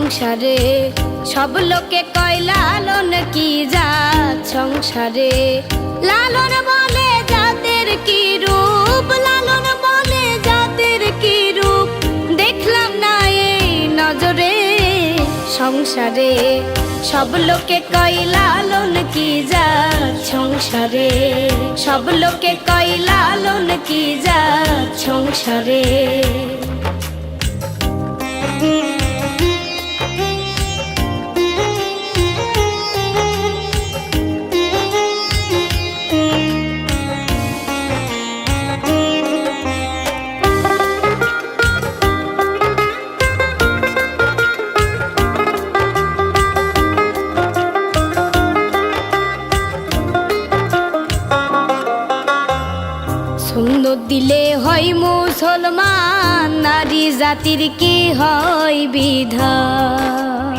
সংসারে সব লোকে কয় লালন কি জাত সংসারে। লালন বলে জাতের কি রূপ, লালন বলে জাতের কি রূপ, দেখলাম না এই নজরে সংসারে। সব লোকে কয় লালন কি জাত সংসারে, সব লোকে কয় লালন কি জাত সংসারে। সুন্দর দিলে হয় মুসলমান, নারী জাতির কি হয় বিধান।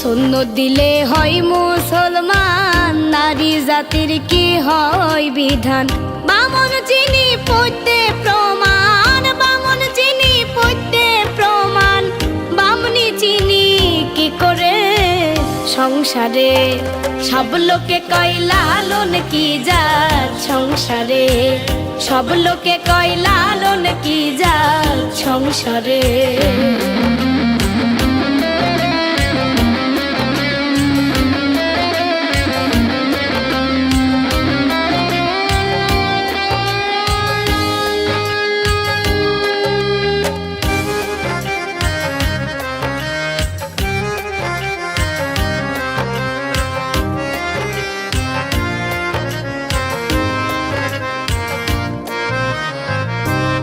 সুন্দর দিলে হয় মুসলমান, নারী জাতির কি হয় বিধান। বামন চিনি পড়তে প্রমাণ, বামন চিনি পড়তে প্রমাণ, বামনি চিনি কি করে সংসারে। সব লোকে কয় লালন কি জাত সংসারে, সব লোকে কয় লালন কি জাত সংসারে।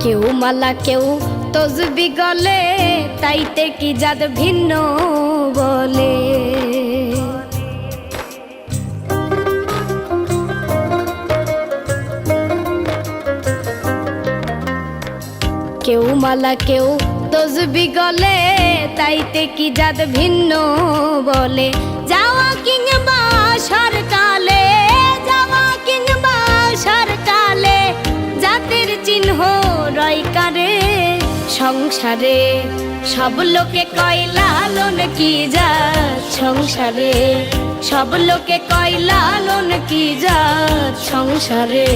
কেউ মালা কেউ তসবি গলে, তাইতে কি জাত ভিন্ন বলে। কেউ মালা কেউ তসবি গলে, তাইতে কি জাত ভিন্ন বলে। যাওয়া কিংবা সরকালে, যাওয়া কিংবা সরকালে, জাতের চিহ্ন রয় কারে সংসারে। সব লোকে কয় লালন কি জাত সংসারে, সব লোকে কয় লালন কি জাত সংসারে।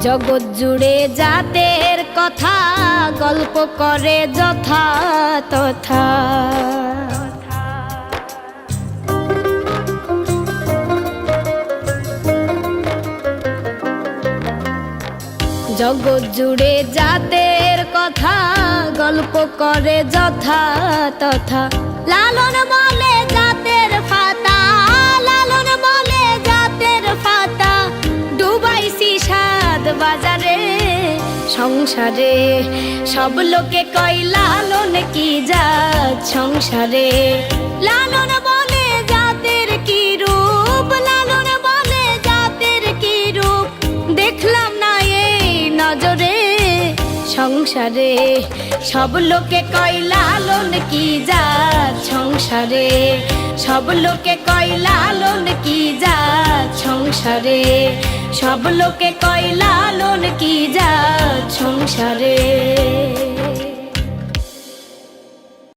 জগৎ জুড়ে জাতের কথা গল্প করে যথা তথা। জগৎ জুড়ে জাতের কথা গল্প করে যথা তথা। লালন বলে জাতের ফাতা, লালন বলে জাতের ফাতা, ডুবাইছি সাত বাজারে সংসারে। সব লোকে কয় লালন কি জাত সংসারে। লালন বলে জাতের কি রূপ, লালন বলে জাতের কি রূপ, দেখলাম না এই নজরে সংসারে। সব লোকে কয় লালন কি জাত সংসারে, সব লোকে কয় লালন কি জাত সংসারে, সব লোকে কয় লালন কি জাত সংসারে।